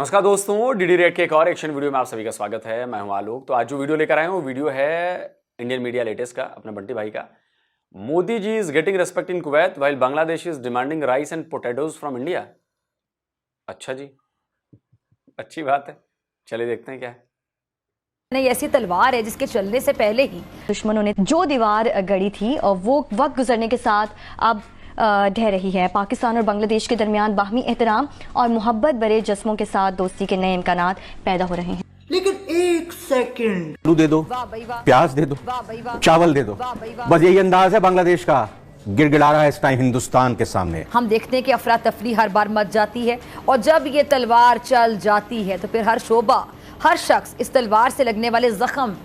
नमस्कार दोस्तों, DD red के एक और एक्शन वीडियो में आप सभी का स्वागत है। मैं हूं आलोक। तो आज जो वीडियो लेकर आए हैं वो वीडियो है इंडियन मीडिया लेटेस्ट का, अपने बंटी भाई का। Modi ji is getting respect in Kuwait while Bangladesh is demanding rice and potatoes from India. अच्छा जी, अच्छी बात है। चलिए देखते हैं क्या है। नहीं, ऐसी तलवार है जिसके चलने से पहले ही दुश्मनों ने जो दीवार गढ़ी थी और वो वक्त गुजरने के साथ अब ढह रही है। पाकिस्तान और बांग्लादेश के दरमियान बाहमी एहतराम और मोहब्बत भरे जज्बों के साथ दोस्ती के नए इम्कानात पैदा हो रहे हैं। लेकिन एक सेकंड, आलू दे दो, प्याज दे दो, चावल दे दो, बस यही अंदाज है बांग्लादेश का। गिड़गिड़ा रहा है इस टाइम हिंदुस्तान के सामने। हम देखते हैं कि अफरा तफरी हर बार मच जाती है और जब ये तलवार चल जाती है तो फिर हर शोबा, हर शख्स इस तलवार से लगने वाले जख्म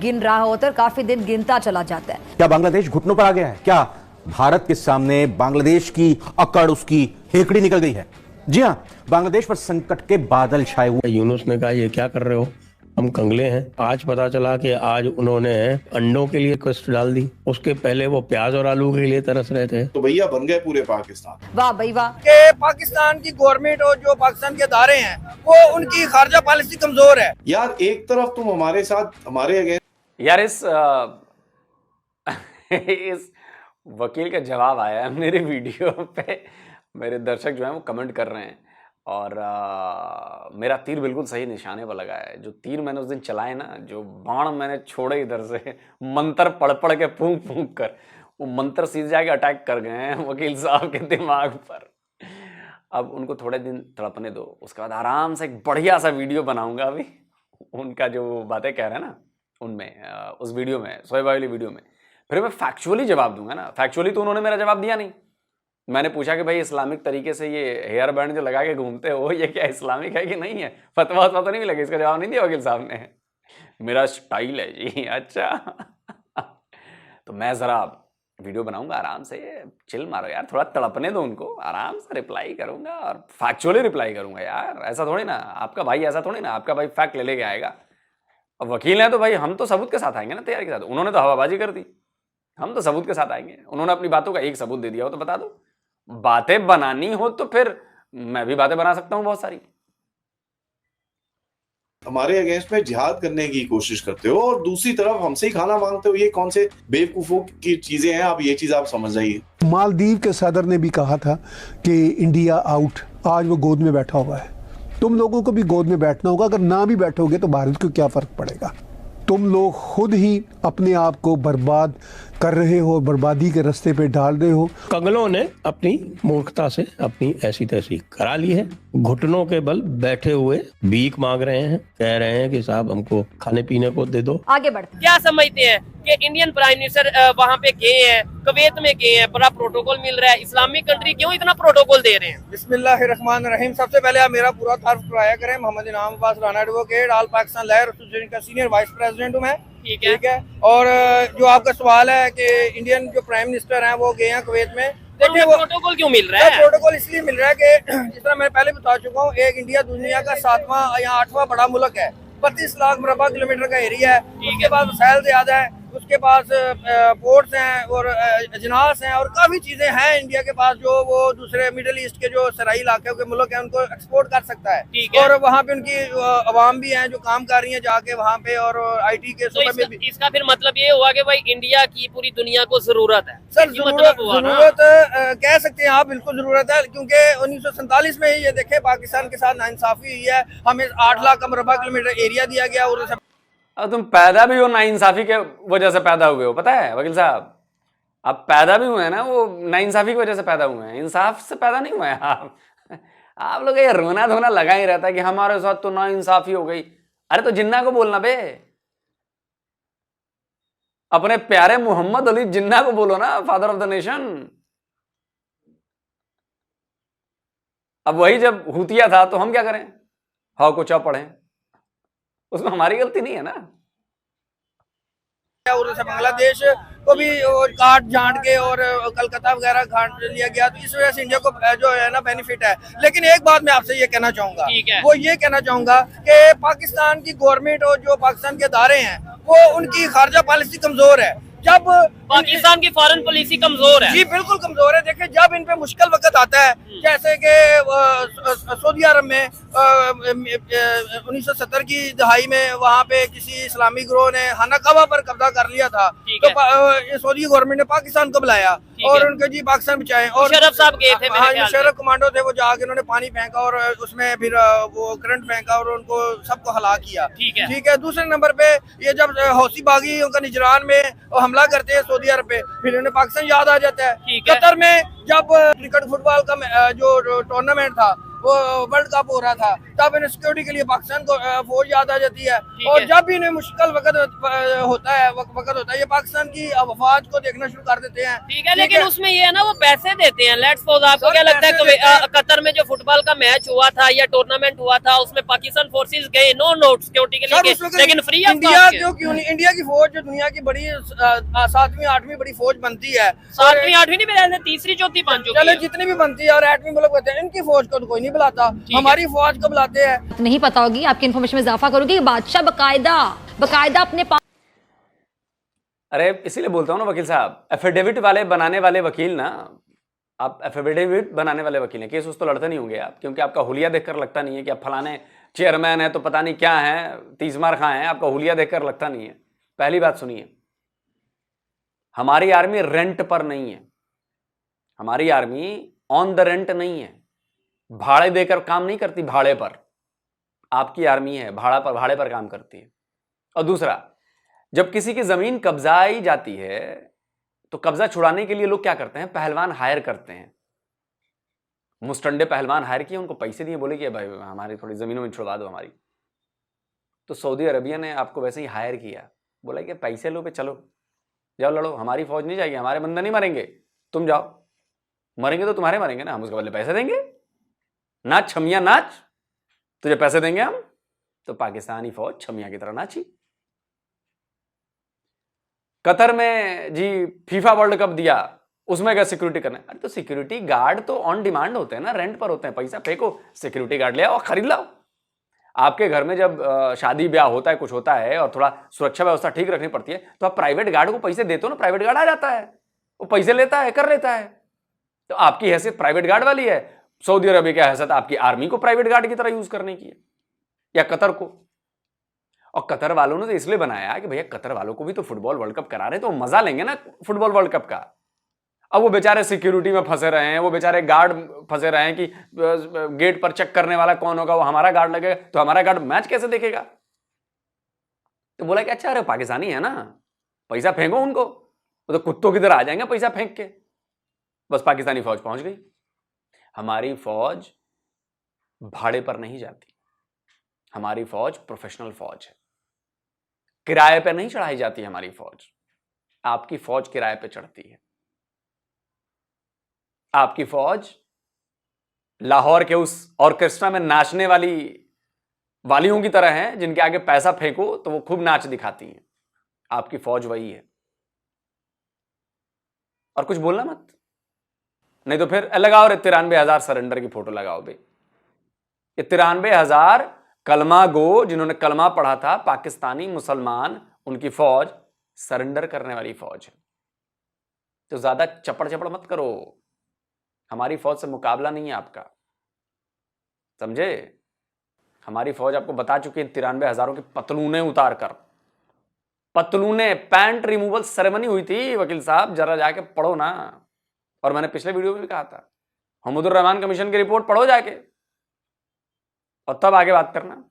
गिन रहा होता है, काफी दिन गिनता चला जाता है। क्या बांग्लादेश घुटनों पर आ गया है? क्या भारत के सामने बांग्लादेश की अकड़, उसकी हेकड़ी निकल गई है? जी हाँ, बांग्लादेश पर संकट के बादल छाए हुए। यूनुस ने कहा ये क्या कर रहे हो, हम कंगले हैं। आज पता चला कि आज उन्होंने अंडों के लिए रिक्वेस्ट डाल दी, उसके पहले वो प्याज और आलू के लिए तरस रहे थे। तो भैया बन गए पूरे पाकिस्तान। वाह भाई वाह। के पाकिस्तान की गवर्नमेंट और जो पाकिस्तान के अदारे हैं वो उनकी खारजा पॉलिसी कमजोर है। यार एक तरफ तुम हमारे साथ हमारे अगेंस्ट, यार इस वकील का जवाब आया है मेरे वीडियो पे। मेरे दर्शक जो हैं वो कमेंट कर रहे हैं और मेरा तीर बिल्कुल सही निशाने पर लगा है। जो तीर मैंने उस दिन चलाए ना, जो बाण मैंने छोड़े इधर से मंत्र पढ़ पढ़ के फूंक फूंक कर, वो मंत्र सीधे जाके अटैक कर गए हैं वकील साहब के दिमाग पर। अब उनको थोड़े दिन तड़पने दो, उसके बाद आराम से एक बढ़िया सा वीडियो बनाऊंगा। अभी उनका जो बातें कह रहे हैं ना उनमें, उस वीडियो में, शोएब वाली वीडियो में, फिर मैं फैक्चुअली जवाब दूंगा ना। फैक्चुअली तो उन्होंने मेरा जवाब दिया नहीं। मैंने पूछा कि भाई इस्लामिक तरीके से ये हेयर बैंड जो लगा के घूमते हो ये क्या इस्लामिक है कि नहीं है? फतवा तो नहीं मिलेगा। इसका जवाब नहीं दिया वकील साहब ने। मेरा स्टाइल है जी। अच्छा तो मैं जरा वीडियो बनाऊंगा आराम से। चिल मारो यार, थोड़ा तड़पने दो उनको, आराम से रिप्लाई करूंगा और फैक्चुअली रिप्लाई करूंगा यार। ऐसा थोड़ी ना, आपका भाई ऐसा थोड़ी ना, आपका भाई फैक्ट ले लेके आएगा। अब वकील है तो भाई हम तो सबूत के साथ आएंगे ना, तैयारी के साथ। उन्होंने तो हवाबाजी कर दी, हम तो सबूत के साथ आएंगे। उन्होंने अपनी बातों का एक सबूत दे दिया हो तो बता दो। बातें बनानी हो तो फिर मैं भी बातें बना सकता हूं बहुत सारी। हमारे अगेंस्ट में जिहाद करने की कोशिश करते हो और दूसरी तरफ हमसे ही खाना मांगते हो। ये कौन से बेवकूफों की चीजें हैं? आप ये चीज आप समझ जाइए। मालदीव के सदर ने भी कहा था कि इंडिया आउट, आज वो गोद में बैठा हुआ है। तुम लोगों को भी गोद में बैठना होगा। अगर ना भी बैठोगे तो भारत को क्या फर्क पड़ेगा? तुम लोग खुद ही अपने आप को बर्बाद कर रहे हो, बर्बादी के रास्ते पे डाल रहे हो। कंगलों ने अपनी मूर्खता से अपनी ऐसी तैसी करा ली है। घुटनों के बल बैठे हुए भीख मांग रहे हैं, कह रहे हैं कि साहब हमको खाने पीने को दे दो। आगे बढ़ते क्या समझते हैं कि इंडियन प्राइम मिनिस्टर वहाँ पे गए हैं, कुवैत में गए हैं, बड़ा प्रोटोकॉल मिल रहा है। इस्लामिक कंट्री क्यों इतना प्रोटोकॉल दे रहे हैं? बिस्मिल्लाहिर्रहमानिर्रहीम। सबसे पहले आप मेरा पूरा तारुफ कराया करें। मोहम्मद इनाम Abbas Rana advocate, all Pakistan lawyer association का सीनियर वाइस प्रेसिडेंट हूँ मैं। ठीक है। और जो आपका सवाल है कि इंडियन जो प्राइम मिनिस्टर हैं वो गए हैं कुवैत में, देखिए वो प्रोटोकॉल क्यों मिल रहा है? प्रोटोकॉल इसलिए मिल रहा है कि जिस तरह मैं पहले बता चुका हूँ, एक इंडिया दुनिया का 7वां या 8वां बड़ा मुल्क है। 32 लाख मुरबा किलोमीटर का एरिया है। उसके बाद वसाइल ज्यादा है, उसके पास पोर्ट्स हैं और अजनास हैं और काफी चीजें हैं इंडिया के पास जो वो दूसरे मिडिल ईस्ट के जो सराई इलाके के मुल्क हैं उनको एक्सपोर्ट कर सकता है। ठीक है। और वहाँ पे उनकी अवाम भी हैं जो काम कर रही हैं जाके वहाँ पे, और IT के तो सूबे में भी। इसका फिर मतलब ये हुआ कि भाई इंडिया की पूरी दुनिया को जरूरत है। सर मतलब हुआ ना? जरूरत कह सकते हैं आप, बिल्कुल जरूरत है। क्योंकि 1947 में ही ये देखे पाकिस्तान के साथ नाइंसाफी हुई है। हमें 8 लाख का मुरबा किलोमीटर एरिया दिया गया और अब तुम पैदा भी हो नाइंसाफी के वजह से पैदा हुए हो, पता है वकील साहब? आप पैदा भी हुए हैं ना, वो नाइंसाफी की वजह से पैदा हुए हैं, इंसाफ से पैदा नहीं हुए हैं आप लोग ये रोना धोना लगा ही रहता है कि हमारे साथ तो नाइंसाफी हो गई। अरे तो जिन्ना को बोलना बे, अपने प्यारे मोहम्मद अली जिन्ना को बोलो ना, फादर ऑफ द नेशन। अब वही जब हुतिया था तो हम क्या करें? हाउ को चा पढ़े, उसमें हमारी गलती नहीं है ना। और बांग्लादेश को भी काट झांट के और कलकत्ता वगैरह काट लिया गया, तो इस वजह से इंडिया को जो है ना बेनिफिट है। लेकिन एक बात मैं आपसे ये कहना चाहूंगा, वो ये कहना चाहूंगा कि पाकिस्तान की गवर्नमेंट और जो पाकिस्तान के अदारे हैं वो उनकी खारजा पॉलिसी कमजोर है। जब पाकिस्तान की फॉरेन पॉलिसी कमजोर है। जी बिल्कुल कमजोर है। देखिए जब इन पे मुश्किल वक्त आता है, जैसे कि सऊदी अरब में 1970 की दहाई में वहाँ पे किसी इस्लामी ग्रोह ने हनाकावा पर कब्जा कर लिया था, तो सऊदी गवर्नमेंट ने पाकिस्तान को बुलाया और उनके जी पाकिस्तान बचाए। और मुशर्रफ साहब गए थे, हाँ, मुशर्रफ कमांडो थे, वो जाके उन्होंने पानी फेंका और उसमें फिर वो करंट फेंका और उनको सबको हला किया। ठीक है। दूसरे नंबर पे ये जब हौसी बागियों का निजरान में हमला करते हैं सऊदी अरब पे, फिर उन्हें पाकिस्तान याद आ जाता है। कतर में जब क्रिकेट फुटबॉल का जो टूर्नामेंट था, वो वर्ल्ड कप हो रहा था, तब इन्हें सिक्योरिटी के लिए पाकिस्तान को फौज याद आ जाती है। और जब भी इन्हें मुश्किल वक्त होता है ये पाकिस्तान की वफात को देखना शुरू कर देते हैं। ठीक है, लेकिन उसमें ये है ना, वो पैसे देते हैं। लेट्स सपोज आपको क्या लगता है कतर में जो फुटबॉल का मैच हुआ था या टूर्नामेंट हुआ था, उसमें पाकिस्तान फोर्सेस गए नो नोट सिक्योरिटी के लिए, लेकिन फ्री ऑफ इंडिया क्यों नहीं? इंडिया की फौज जो दुनिया की बड़ी 7वीं 8वीं बड़ी फौज बनती है, 7वीं 8वीं नहीं मेरे, तीसरी चौथी बन चुकी है। चलो जितनी भी बनती है और 8वीं मुल्क होते हैं, इनकी फौज को तो कोई नहीं बुलाता, हमारी फौज को बुलाते हैं। नहीं पता होगी, आपकी इन्फॉर्मेशन में इजाफा करूंगी। बादशाह बकायदा अपने अरे इसीलिए बोलता हूँ ना वकील साहब, एफिडेविट वाले बनाने वाले वकील ना, आप एफिडेविट बनाने वाले वकील हैं, केस उस तो लड़ते नहीं होंगे आप, क्योंकि आपका हुलिया देखकर लगता नहीं है कि आप फलाने चेयरमैन है तो पता नहीं क्या है, 30 मार खां है, आपका हुलिया देखकर लगता नहीं है। पहली बात सुनिए, हमारी आर्मी रेंट पर नहीं है, हमारी आर्मी ऑन द रेंट नहीं है, भाड़े देकर काम नहीं करती, भाड़े पर। आपकी आर्मी है भाड़े पर काम करती है। और दूसरा, जब किसी की जमीन कब्जाई जाती है तो कब्जा छुड़ाने के लिए लोग क्या करते हैं, पहलवान हायर करते हैं। मुस्टंडे पहलवान हायर किए, उनको पैसे दिए, बोले कि भाई हमारी थोड़ी जमीनों में छुड़वा दो हमारी। तो सऊदी अरबिया ने आपको वैसे ही हायर किया, बोला कि पैसे लो पे चलो जाओ लड़ो, हमारी फौज नहीं जाएगी, हमारे बंदे नहीं मरेंगे, तुम जाओ, मरेंगे तो तुम्हारे मरेंगे ना, हम उसके बदले पैसे देंगे, नाच छमिया नाच, तुझे पैसे देंगे हम। तो पाकिस्तानी फौज छमिया की तरह नाची। कतर में जी फीफा वर्ल्ड कप दिया, उसमें क्या सिक्योरिटी करना है? अरे तो सिक्योरिटी गार्ड तो ऑन डिमांड होते हैं ना, रेंट पर होते हैं, पैसा फेंको सिक्योरिटी गार्ड ले आओ, खरीद लाओ। आपके घर में जब शादी ब्याह होता है, कुछ होता है और थोड़ा सुरक्षा व्यवस्था ठीक रखनी पड़ती है, तो आप प्राइवेट गार्ड को पैसे देते हो ना, प्राइवेट गार्ड आ जाता है, वो पैसे लेता है, कर लेता है। तो आपकी हैसियत प्राइवेट गार्ड वाली है, सऊदी अरबिया की हैसियत आपकी आर्मी को प्राइवेट गार्ड की तरह यूज करने की है, या कतर को। और कतर वालों ने तो इसलिए बनाया कि भैया कतर वालों को भी तो फुटबॉल वर्ल्ड कप करा रहे, तो मजा लेंगे ना फुटबॉल वर्ल्ड कप का। अब वो बेचारे सिक्योरिटी में फंसे रहे हैं, वो बेचारे गार्ड फंसे रहे हैं कि गेट पर चेक करने वाला कौन होगा, वो हमारा गार्ड लगेगा, तो हमारा गार्ड मैच कैसे देखेगा? तो बोला कि अच्छा अरे पाकिस्तानी है ना, पैसा फेंको उनको, वो तो कुत्तों की तरह आ जाएंगे पैसा फेंक के। बस पाकिस्तानी फौज पहुंच गई। हमारी फौज भाड़े पर नहीं जाती, हमारी फौज प्रोफेशनल फौज है, किराए पे नहीं चढ़ाई जाती हमारी फौज। आपकी फौज किराए पे चढ़ती है। आपकी फौज लाहौर के उस ऑर्केस्ट्रा में नाचने वालियों की तरह है, जिनके आगे पैसा फेंको तो वो खूब नाच दिखाती हैं। आपकी फौज वही है। और कुछ बोलना मत, नहीं तो फिर लगाओ रे 93,000 सरेंडर की फोटो लगाओ बे। ये 93,000 कलमा गो, जिन्होंने कलमा पढ़ा था, पाकिस्तानी मुसलमान, उनकी फौज सरेंडर करने वाली फौज है। तो ज्यादा चपड़ मत करो, हमारी फौज से मुकाबला नहीं है आपका, समझे? हमारी फौज आपको बता चुकी है 93,000 की पतलूने उतार कर, पतलूने, पैंट रिमूवल सेरेमनी हुई थी वकील साहब, जरा जाके पढ़ो ना। और मैंने पिछले वीडियो में भी कहा था, हमदुर रहमान कमीशन की रिपोर्ट पढ़ो जाके, और तब आगे बात करना।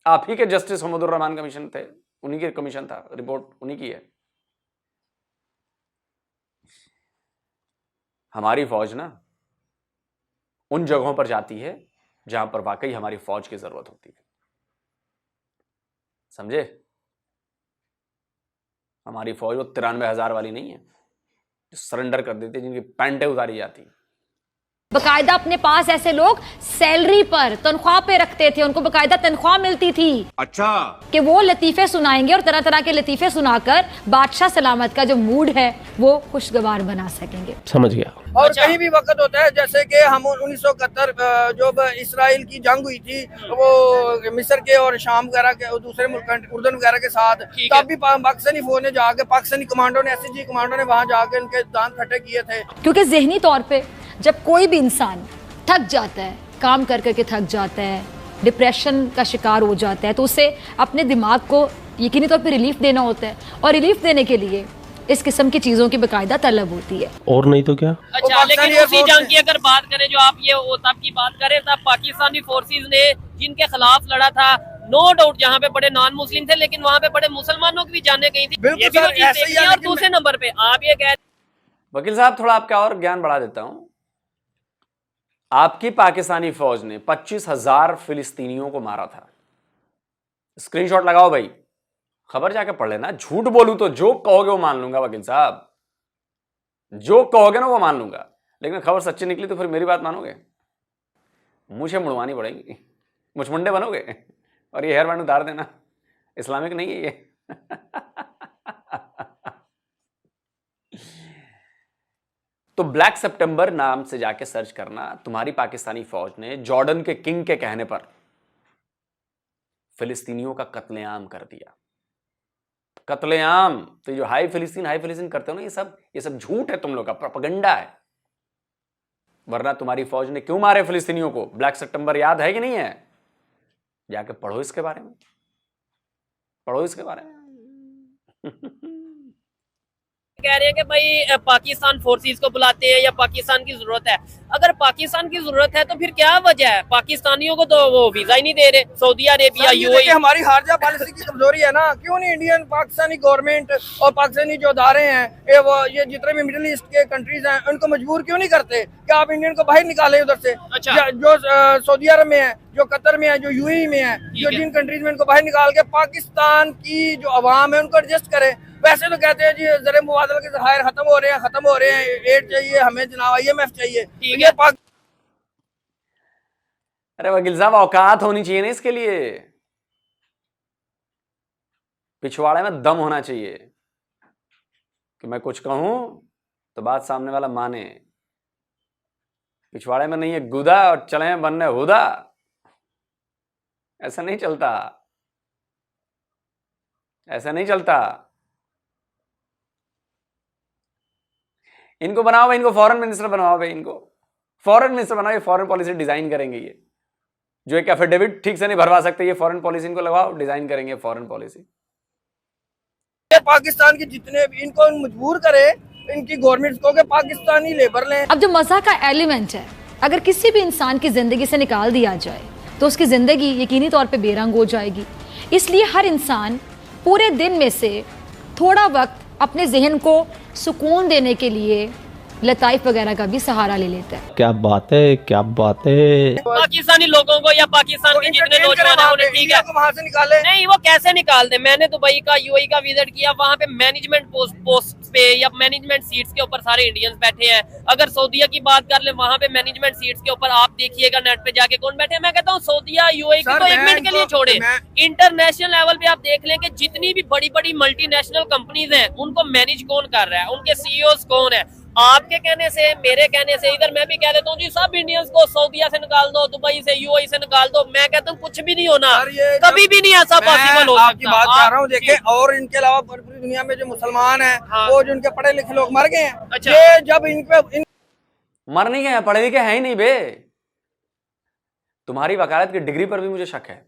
आप ही के जस्टिस हमदुर रहमान कमीशन थे, उन्हीं की कमीशन था, रिपोर्ट उन्हीं की है। हमारी फौज ना उन जगहों पर जाती है जहां पर वाकई हमारी फौज की जरूरत होती है, समझे? हमारी फौज वो 93,000 वाली नहीं है जो सरेंडर कर देती है, जिनकी पैंटें उतारी जाती। बकायदा अपने पास ऐसे लोग सैलरी पर, तनख्वाह पे रखते थे, उनको बकायदा तनख्वाह मिलती थी। अच्छा, कि वो लतीफे सुनाएंगे और तरह तरह के लतीफे सुनाकर बादशाह सलामत का जो मूड है वो खुशगवार बना सकेंगे। समझ गया। और कहीं भी वक्त होता है, जैसे कि हम 1971 जो इसराइल की जंग हुई थी वो मिस्र के और शाम वगैरह के दूसरे मुल्क उर्दन वगैरह के साथ, तब भी पाकिस्तानी फौज ने जाके, पाकिस्तानी कमांडो ने, SCG कमांडो ने वहां जाके उनके दांत खट्टे किए थे। क्योंकि जहनी तौर पे जब कोई भी इंसान थक जाता है, काम कर करके थक जाता है, डिप्रेशन का शिकार हो जाता है, तो उसे अपने दिमाग को यकीनी तौर पे रिलीफ देना होता है, और रिलीफ देने के लिए इस किस्म की चीजों की बकायदा तलब होती है। और नहीं तो क्या। अच्छा, लेकिन उसी जंग की अगर बात करें जो आप ये तब की बात करें, तब पाकिस्तानी फोर्सेस ने जिनके खिलाफ लड़ा था, नो डाउट जहाँ पे बड़े नॉन मुस्लिम थे, लेकिन वहाँ पे बड़े मुसलमानों की भी जाने गई थी। ये भी तो चीज़ देखनी है। और दूसरे नंबर पे आप ये कह, वकील साहब थोड़ा आपका और ज्ञान बढ़ा देता हूं। आपकी पाकिस्तानी फौज ने 25,000 फिलिस्तीनियों को मारा था। स्क्रीनशॉट लगाओ भाई, खबर जाके पढ़ लेना। झूठ बोलूं तो जो कहोगे वो मान लूंगा वकील साहब, जो कहोगे ना वो मान लूंगा, लेकिन खबर सच्ची निकली तो फिर मेरी बात मानोगे? मुझे मुड़वानी पड़ेगी, मुझमुंडे बनोगे और ये हेयर बैंड उतार देना। इस्लामिक नहीं है ये। तो ब्लैक सितंबर नाम से जाके सर्च करना। तुम्हारी पाकिस्तानी फौज ने जॉर्डन के किंग के कहने पर फिलिस्तीनियों का कत्लेआम कर दिया। कत्लेआम। तो जो हाई फिलिस्तीन करते हो ना, ये सब झूठ है, तुम लोग का प्रोपेगेंडा है। वरना तुम्हारी फौज ने क्यों मारे फिलिस्तीनियों को? ब्लैक सितंबर याद है कि नहीं है? जाके पढ़ो इसके बारे में, पढ़ो इसके बारे में। कह रहे हैं कि भाई पाकिस्तान फोर्सेस को बुलाते हैं या पाकिस्तान की जरूरत है। अगर पाकिस्तान की जरूरत है तो फिर क्या वजह है? पाकिस्तानियों को तो वो वीजा ही नहीं दे रहे, सऊदी अरेबिया, यूएई। हमारी खारजा पॉलिसी की कमजोरी है ना। क्यों नहीं इंडियन पाकिस्तानी गवर्नमेंट और पाकिस्तानी जो अदारे हैं, ये जितने भी मिडिल ईस्ट के कंट्रीज हैं, उनको मजबूर क्यों नहीं करते कि आप इंडियन को बाहर निकालें उधर से? अच्छा। जो सऊदी अरब में है, जो कतर में है, जो यूएई में है, जो जिन कंट्रीज में, उनको बाहर निकाल के पाकिस्तान की जो अवाम है उनको एडजस्ट करें। वैसे तो कहते हैं जी ज़र मुबादला के ज़खायर खत्म हो रहे हैं, एड चाहिए हमें, जनाब IMF चाहिए। ये अरे वकील साहब, औकात होनी चाहिए ना इसके लिए, पिछवाड़े में दम होना चाहिए कि मैं कुछ कहूं तो बात सामने वाला माने। पिछवाड़े में नहीं है गुदा और चले बनने हुदा, ऐसा नहीं चलता, ऐसा नहीं चलता। इनको बनाओ भाई, इनको फॉरेन मिनिस्टर बनवाओ भाई, इनको फॉरेन मिनिस्टर बनाओ, ये फॉरेन पॉलिसी डिजाइन करेंगे। ये जो एक एफिडेविट ठीक से नहीं भरवा सकते, ये फॉरेन पॉलिसी इनको लगाओ, डिजाइन करेंगे फॉरेन पॉलिसी। पाकिस्तान के जितने भी, इनको मजबूर करे इनकी गवर्नमेंट को कि पाकिस्तानी लेबर लें। अब जो मजा का एलिमेंट है, अगर किसी भी इंसान की जिंदगी से निकाल दिया जाए तो उसकी जिंदगी यकीनी तौर पे बेरंग हो जाएगी। इसलिए हर इंसान पूरे दिन में से थोड़ा वक्त अपने जहन को सुकून देने के लिए लताइफ वगैरह का भी सहारा ले लेता है। क्या बात है, क्या बात है। पाकिस्तानी लोगों को या पाकिस्तान के जितने नौजवान हैं उन्हें ठीक है वहां से निकाले। नहीं, वो कैसे निकाल दे? मैंने दुबई का, यूएई का विजिट किया, वहाँ पे मैनेजमेंट पोस्ट पे या मैनेजमेंट सीट्स के ऊपर सारे इंडियंस बैठे हैं। अगर सऊदीया की बात कर ले, वहाँ पे मैनेजमेंट सीट्स के ऊपर आप देखिएगा नेट पे जाके कौन बैठे हैं। मैं कहता हूँ सऊदीया, यूएई की तो 1 मिनट के लिए छोड़े, इंटरनेशनल लेवल पे आप देख लें कि जितनी भी बड़ी बड़ी मल्टीनेशनल कंपनीज हैं उनको मैनेज कौन कर रहा है, उनके CEOs कौन है। आपके कहने से, मेरे कहने से, इधर मैं भी कह देता हूँ जी सब इंडियंस को सऊदीया से निकाल दो, दुबई से, यूएई से निकाल दो। मैं कहता हूँ कुछ भी नहीं होना, कभी भी नहीं ऐसा पॉसिबल हो सकता। आपकी बात कर रहा हूँ, देखे, और इनके अलावा पूरी दुनिया में जो मुसलमान हैं, वो जो उनके पढ़े लिखे लोग मर गए हैं। अच्छा। ये जब इन मर नहीं गए, पढ़े लिखे हैं ही नहीं बे। तुम्हारी वकालत की डिग्री पर भी मुझे शक है,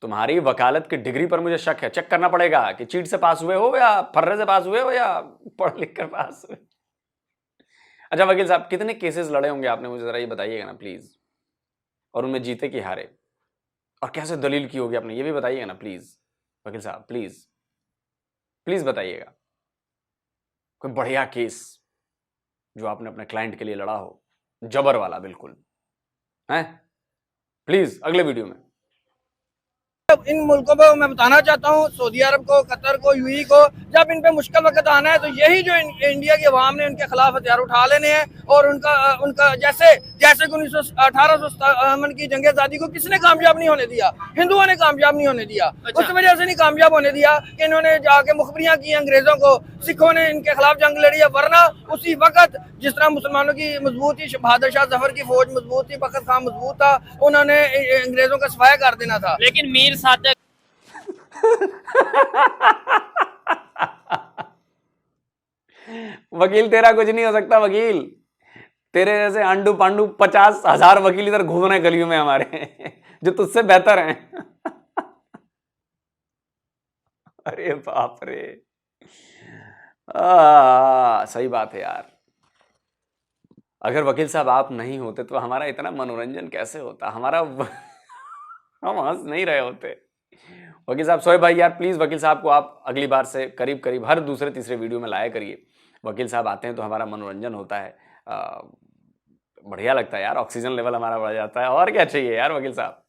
तुम्हारी वकालत की डिग्री पर मुझे शक है। चेक करना पड़ेगा कि चीट से पास हुए हो या फर्रे से पास हुए हो या पढ़ लिख कर पास हुए। अच्छा वकील साहब, कितने केसेस लड़े होंगे आपने, मुझे जरा ये बताइएगा ना प्लीज, और उनमें जीते कि हारे, और कैसे दलील की होगी आपने, ये भी बताइएगा ना प्लीज वकील साहब, प्लीज प्लीज बताइएगा। कोई बढ़िया केस जो आपने अपने क्लाइंट के लिए लड़ा हो, जबर वाला बिल्कुल है, प्लीज अगले वीडियो में। इन मुल्कों को मैं बताना चाहता हूँ, सऊदी अरब को, कतर को, यूएई को, जब इन पे मुश्किल वक्त आना है तो यही जो इंडिया की अवाम ने उनके खिलाफ हथियार उठा लेने हैं। और उनका जैसे 1857 की जंग आजादी को किसने कामयाब नहीं होने दिया? हिंदुओं ने कामयाब नहीं होने दिया। अच्छा। उस वजह से नहीं कामयाब होने दिया कि इन्होंने जाके मुखबरियां की अंग्रेजों को, सिखों ने इनके खिलाफ जंग लड़ी है। वरना उसी वक्त जिस तरह मुसलमानों की मजबूत थी, बहादुर शाह जफर की फौज मजबूत थी, बखत खान मजबूत था, उन्होंने अंग्रेजों का सफाया कर देना था। लेकिन मीर सादक वकील तेरा कुछ नहीं हो सकता। वकील तेरे जैसे अंडू पांडू 50,000 वकील इधर घूम रहे हैं गलियों में हमारे जो तुझसे बेहतर हैं। अरे बाप रे, सही बात है यार। अगर वकील साहब आप नहीं होते तो हमारा इतना मनोरंजन कैसे होता? हम हंस नहीं रहे होते। वकील साहब, सोए भाई यार प्लीज वकील साहब को आप अगली बार से करीब करीब हर दूसरे तीसरे वीडियो में लाया करिए। वकील साहब आते हैं तो हमारा मनोरंजन होता है, बढ़िया लगता है यार, ऑक्सीजन लेवल हमारा बढ़ जाता है। और क्या चाहिए यार वकील साहब?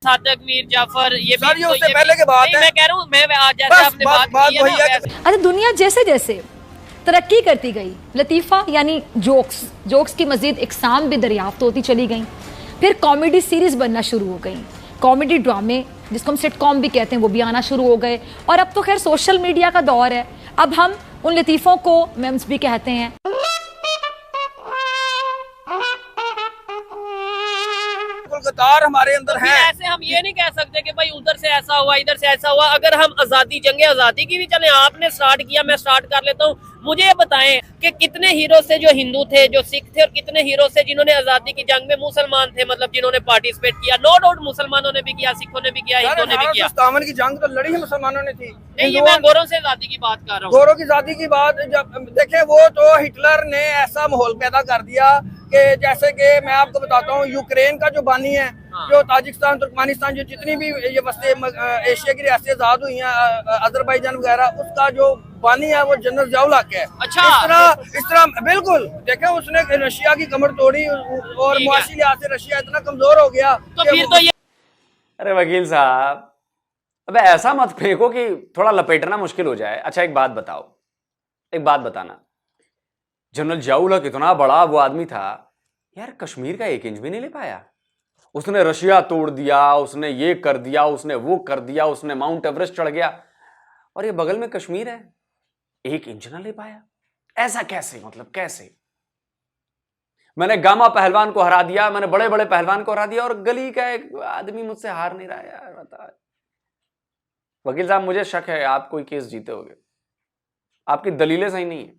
सादक, मीर जाफर, ये सर, भी ये तो उससे ये पहले के बात नहीं, है। मैं कह रहा हूँ, मैं आज जैसे आपने बात की है ना, वैसे- अच्छा, दुनिया जैसे जैसे तरक्की करती गई, लतीफ़ा यानी जोक्स की मजीद इकसाम भी दरियाफ्त होती चली गई। फिर कॉमेडी सीरीज बनना शुरू हो गई, कॉमेडी ड्रामे जिसको हम सिटकॉम भी कहते हैं वो भी आना शुरू हो गए। और अब तो खैर सोशल मीडिया का दौर है, अब हम उन लतीफ़ों को मेम्स भी कहते हैं। कतार हमारे अंदर फिर है। ऐसे हम ये नहीं कह सकते कि भाई उधर से ऐसा हुआ, इधर से ऐसा हुआ। अगर हम जंग आजादी की भी चले, आपने स्टार्ट किया, मैं स्टार्ट कर लेता हूँ। मुझे ये बताएं कि कितने हीरो से जो हिंदू थे, जो सिख थे, और कितने हीरो से जिन्होंने आजादी की जंग में मुसलमान थे, मतलब जिन्होंने पार्टिसिपेट किया। नो डाउट मुसलमानों ने भी किया, सिखों ने भी किया, हिंदुओं ने भी किया। 1857 की जंग तो लड़ी ही मुसलमानों ने थी। नहीं, ये मैं गौरव से आजादी की बात कर रहा हूँ। गौरव की आजादी की बात जब देखें, वो तो हिटलर ने ऐसा माहौल पैदा कर दिया कि जैसे कि मैं आपको बताता हूँ, यूक्रेन का जो बानी है, जो ताजिकिस्तान, तुर्कमेनिस्तान, जो जितनी भी ये वस्ती एशिया की रियासतें आजाद हुई हैं, अजरबैजान वगैरह, उसका जो बानी है वो जनरल ज़ियाउल हक है। अच्छा। इस तरह बिल्कुल देखें, उसने रशिया की कमर तोड़ी और मुआशी लिहाज से रशिया इतना कमजोर हो गया। तो फिर तो ये अरे वकील साहब, अबे ऐसा मत फेंको कि थोड़ा लपेटना मुश्किल हो जाए। अच्छा एक बात बताओ, एक बात बताना, जनरल ज़ियाउल हक इतना बड़ा वो आदमी था यार, कश्मीर का 1 इंच भी नहीं ले पाया। उसने रशिया तोड़ दिया, उसने ये कर दिया, उसने वो कर दिया, उसने माउंट एवरेस्ट चढ़ गया, और ये बगल में कश्मीर है, 1 इंच ना ले पाया। ऐसा कैसे? मतलब कैसे? मैंने गामा पहलवान को हरा दिया, मैंने बड़े बड़े पहलवान को हरा दिया, और गली का एक आदमी मुझसे हार नहीं रहा यार, बता। वकील साहब मुझे शक है आप कोई केस जीते होगे, आपकी दलीलें सही नहीं है,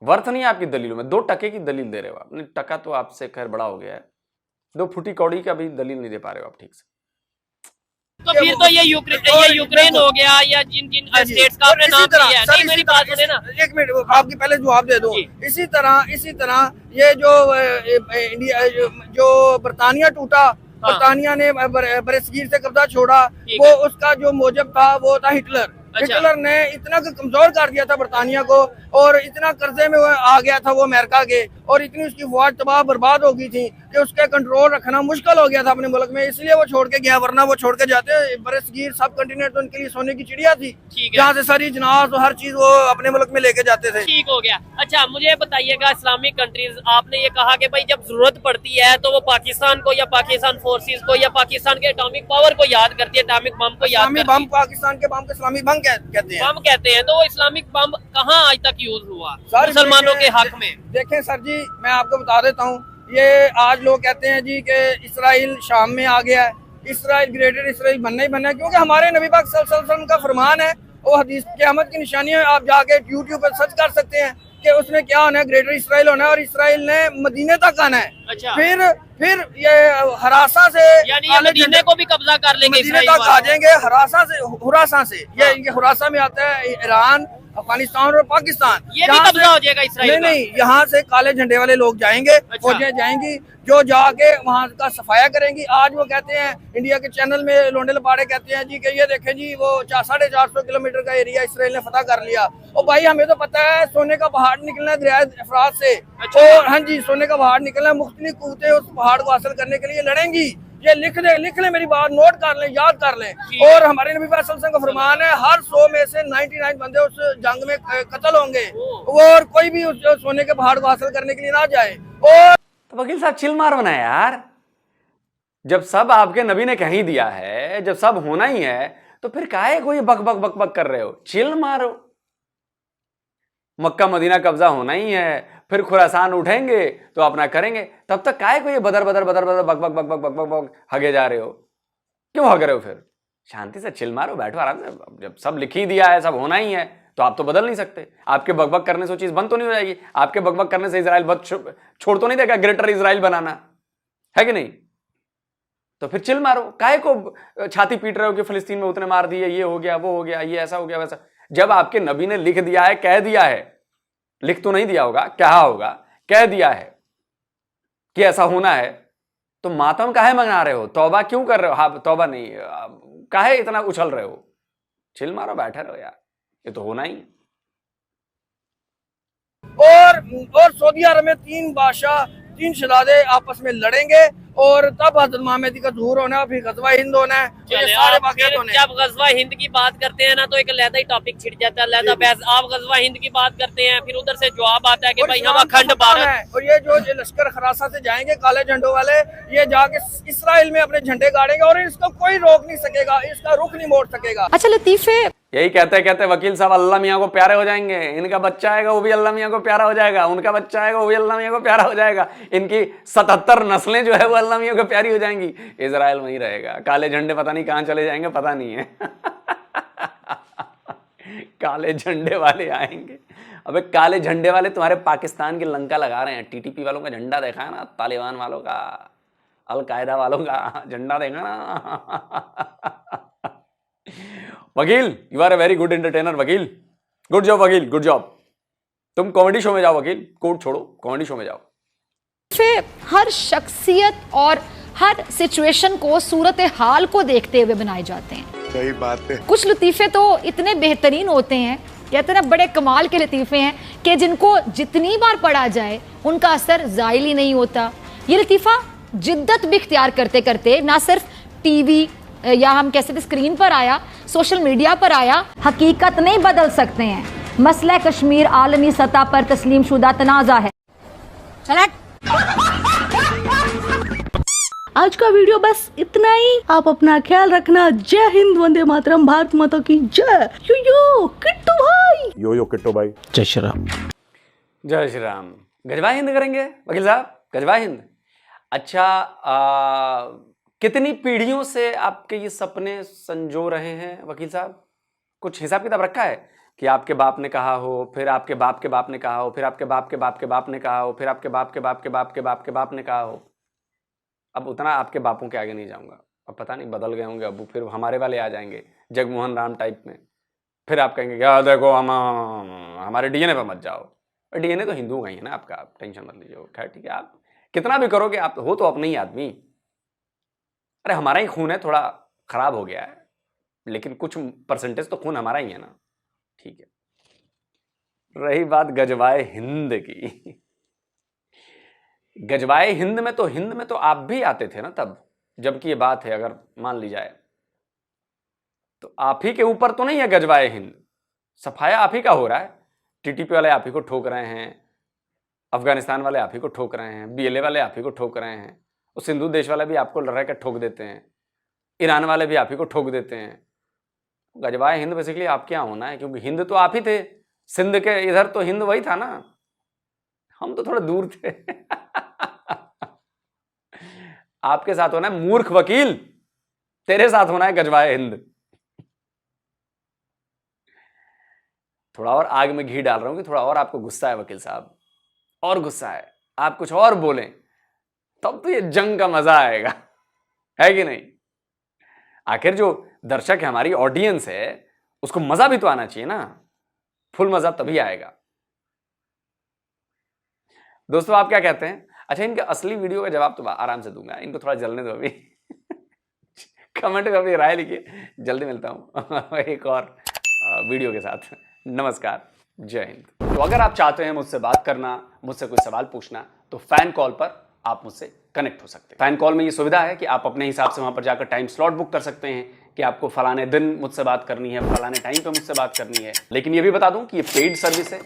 वर्थ नहीं है आपकी दलीलों में। 2 टके की दलील दे रहे हो आप, नहीं टका तो आपसे खैर बड़ा हो गया है, 2 फुटी कौड़ी का भी दलील नहीं दे पा रहे हो आप ठीक से। तो फिर तो ये यूक्रेन हो गया, या जिन स्टेट्स का आपने नाम लिया है। नहीं, मेरी बात सुने ना, 1 मिनट आपकी पहले जवाब दे दूं। इसी तरह ये जो इंडिया, जो बरतानिया टूटा, बरतानिया ने बरसगीर से कब्जा छोड़ा, वो उसका जो मौजब था वो था हिटलर। हिटलर ने इतना कमजोर कर दिया था बरतानिया को, और इतना कर्जे में आ गया था वो अमेरिका के, और इतनी उसकी फौज तबाह बर्बाद हो गई थी कि उसके कंट्रोल रखना मुश्किल हो गया था अपने मुल्क में, इसलिए वो छोड़ के गया। वरना वो छोड़ के जाते, बरसगीर सब कंटिनेंट तो उनके लिए सोने की चिड़िया थी, जहाँ से सारी जनाज हर चीज वो अपने मुल्क में लेके जाते थे। ठीक हो गया। अच्छा मुझे बताइएगा, इस्लामिक कंट्रीज, आपने ये कहा कि भाई जब जरूरत पड़ती है तो वो पाकिस्तान को, या पाकिस्तान फोर्सेस को, या पाकिस्तान के एटॉमिक पावर को याद करती है, एटॉमिक बम को याद करती है। बम, पाकिस्तान के बम को इस्लामिक बम कहते हैं। बम कहते हैं, तो वो इस्लामिक बम कहाँ आज तक यूज हुआ मुसलमानों के हक में? देखें सर जी, मैं आपको बता देता हूँ, ये आज लोग कहते हैं जी कि इसराइल शाम में आ गया है, इसराइल ग्रेटर इसराइल बनना ही बनना है, क्योंकि हमारे नबी पाक सल्लल्लाहु अलैहि वसल्लम का फरमान है, वो हदीस क़यामत की निशानी है। आप जाके यूट्यूब पर सर्च कर सकते हैं कि उसमें क्या होना है, ग्रेटर इसराइल होना है, और इसराइल ने मदीने तक आना है। अच्छा। फिर ये हरासा से, यानी मदीने को भी कब्जा कर लेंगे, मदीने तक आ जाएंगे, हरासा से, हुरासा से। ये हुरासा में आता है ईरान, अफगानिस्तान और पाकिस्तान। ये भी कब्जा हो जाएगा इसराइल का? नहीं, यहाँ से काले झंडे वाले लोग जाएंगे, फौजें जाएंगी, जो जाके वहाँ का सफाया करेंगी। आज वो कहते हैं, इंडिया के चैनल में लोंडे लपाड़े कहते हैं जी कि ये देखें जी, वो 450 किलोमीटर का एरिया इसराइल ने फतह कर लिया। और भाई हमें तो पता है सोने का पहाड़ निकलना है दरिया अफरात से। और हाँ जी, सोने का पहाड़ निकलना है, मुख्तलिफ कुव्वतें उस पहाड़ को हासिल करने के लिए लड़ेंगी। ये लिख लें, मेरी बात नोट कर लें, याद कर लें। और हमारे नबी पाक सल्लल्लाहु अलैहि वसल्लम का फरमान है, हर 100 में से 99 बंदे उस जंग में कत्ल होंगे, और कोई भी उस सोने के पहाड़ को हासिल करने के लिए ना जाए। और तो वकील साहब चिल मार बनाए यार, जब सब आपके नबी ने कह ही दिया है, जब सब होना ही है, तो फिर काहे को ये बक बक बक बक कर रहे हो? चिल मारो। मक्का मदीना कब्जा होना ही है, फिर खुरासान उठेंगे तो अपना करेंगे, तब तक काहे को ये बदर बदर बदर बदर बक बक बक बक बक बक बक हगे जा रहे हो? क्यों हग रहे हो? फिर शांति से चिल मारो, बैठो आराम से। जब सब लिख ही दिया है, सब होना ही है, तो आप तो बदल नहीं सकते। आपके बकबक करने से वो चीज बंद तो नहीं हो जाएगी। आपके बकबक करने से इजराइल छोड़ तो नहीं देगा ग्रेटर इजराइल बनाना, है कि नहीं? तो फिर चिल मारो, काहे को छाती पीट रहे हो कि फिलिस्तीन में उतने मार दिए, ये हो गया, वो हो गया, ये ऐसा हो गया, वैसा। जब आपके नबी ने लिख दिया है, कह दिया है, लिख तो नहीं दिया होगा, कहा होगा, कह दिया है कि ऐसा होना है, तो मातम काहे मना रहे हो? तौबा क्यों कर रहे हो? हाँ, तौबा नहीं, काहे इतना उछल रहे हो? चिल मारो, बैठे रहो यार, ये तो होना ही। और सऊदी अरब में 3 बादशाह, 3 शहजादे आपस में लड़ेंगे, और तब हज़रत मोहम्मद का ज़हूर होना है, फिर गज़वा हिंद होना है। ये सारे वाक़यात होने हैं। जब गज़वा हिंद की बात करते हैं ना, तो एक अलग ही टॉपिक छिड़ जाता है, अलग बहस। आप गज़वा हिंद की बात करते हैं, फिर उधर से जवाब आता है कि भाई हम अखंड भारत है। और ये जो लश्कर खरासा से जाएंगे काले झंडों वाले, ये जाके इसराइल में अपने झंडे गाड़ेंगे, और इसको कोई रोक नहीं सकेगा, इसका रुख नहीं मोड़ सकेगा। अच्छा लतीफे, यही कहते वकील साहब अल्लाह मियाँ को प्यारे हो जाएंगे। इनका बच्चा आएगा वो भी अल्लाह मियाँ को प्यारा हो जाएगा, उनका बच्चा आएगा वो भी अल्लाह मियाँ को प्यारा हो जाएगा, इनकी 77 नस्लें जो है वो अल्लाह मियाँ को प्यारी हो जाएंगी। इजराइल वहीं रहेगा, काले झंडे पता नहीं कहाँ चले जाएंगे, पता नहीं है। काले झंडे वाले आएंगे। अबे काले झंडे वाले तुम्हारे पाकिस्तान की लंका लगा रहे हैं। टीटीपी वालों का झंडा देखा है ना, तालिबान वालों का, अलकायदा वालों का झंडा देखा ना। वकील, you are a very good entertainer वकील, गुड जॉब वकील, गुड जॉब। तुम कॉमेडी शो में जाओ वकील, कोर्ट छोड़ो, कॉमेडी शो में जाओ। हर शख्सियत और हर सिचुएशन को, सूरत हाल को देखते हुए बनाए जाते हैं। सही बात है। कुछ लतीफे तो इतने बेहतरीन होते हैं, कहते हैं ना, बड़े कमाल के लतीफे हैं कि जिनको जितनी बार पढ़ा जाए उनका असर जायल ही नहीं होता। ये लतीफा जिद्दत भी इख्तियार करते करते ना सिर्फ टीवी या हम कैसे स्क्रीन पर आया, सोशल मीडिया पर आया। हकीकत नहीं बदल सकते हैं। मसला कश्मीर आलमी सतह पर तस्लीम शुदा तनाज़ा है। चला आज का वीडियो बस इतना ही। आप अपना ख्याल रखना। जय हिंद, वंदे मातरम, भारत माता की जय। यो किट्टू भाई, यो किट्टू भाई, जय श्री राम। जय श्री राम। गजवा हिंद करेंगे वकील साहब, गजवा हिंद। अच्छा, कितनी पीढ़ियों से आपके ये सपने संजो रहे हैं वकील साहब? कुछ हिसाब किताब रखा है कि आपके बाप ने कहा हो, फिर आपके बाप के बाप ने कहा हो, फिर आपके बाप के बाप के बाप ने कहा हो, फिर आपके बाप के बाप के बाप के बाप के बाप ने कहा हो? अब उतना आपके बापों के आगे नहीं जाऊंगा, अब पता नहीं बदल गए होंगे, अब फिर हमारे वाले आ जाएंगे जगमोहन राम टाइप में, फिर आप कहेंगे क्या देखो हम हमारे डीएनए पर मत जाओ। डीएनए तो हिंदू का ही है ना आपका, आप टेंशन मत लीजिए। खैर ठीक है, आप कितना भी करोगे, आप हो तो अपने ही आदमी। अरे हमारा ही खून है, थोड़ा खराब हो गया है, लेकिन कुछ परसेंटेज तो खून हमारा ही है ना। ठीक है, रही बात गजवाए हिंद की। गजवाए हिंद में तो आप भी आते थे ना तब, जबकि ये बात है अगर मान ली जाए तो आप ही के ऊपर तो नहीं है गजवाए हिंद, सफाया आप ही का हो रहा है। टीटीपी वाले आप ही को ठोक रहे हैं, अफगानिस्तान वाले आप ही को ठोक रहे हैं, बीएलए वाले आप ही को ठोक रहे हैं, और सिंधु देश वाले भी आपको लड़ कर ठोक देते हैं, ईरान वाले भी आप ही को ठोक देते हैं। गजवाए हिंद बेसिकली आपके यहाँ होना है, क्योंकि हिंद तो आप ही थे, सिंध के इधर तो हिंद वही था ना, हम तो थोड़ा दूर थे। आपके साथ होना है मूर्ख वकील, तेरे साथ होना है गजवाए हिंद। थोड़ा और आग में घी डाल रहा हूं कि थोड़ा और आपको गुस्सा है वकील साहब, और गुस्सा है, आप कुछ और बोलें तब तो ये जंग का मजा आएगा, है कि नहीं? आखिर जो दर्शक है, हमारी ऑडियंस है, उसको मजा भी तो आना चाहिए ना, फुल मजा तभी आएगा। दोस्तों आप क्या कहते हैं? अच्छा, इनके असली वीडियो का जवाब तो आराम से दूंगा, इनको थोड़ा जलने दो अभी। कमेंट में अपनी राय लिखिए, जल्दी मिलता हूं एक और वीडियो के साथ। नमस्कार, जय हिंद। तो अगर आप चाहते हैं मुझसे बात करना, मुझसे कोई सवाल पूछना, तो फैन कॉल पर आप मुझसे कनेक्ट हो सकते हैं। फैन कॉल में ये सुविधा है कि आप अपने हिसाब से वहां पर जाकर टाइम स्लॉट बुक कर सकते हैं कि आपको फलाने दिन मुझसे बात करनी है, फलाने टाइम पे मुझसे बात करनी है। लेकिन ये भी बता दूं कि ये पेड सर्विस है,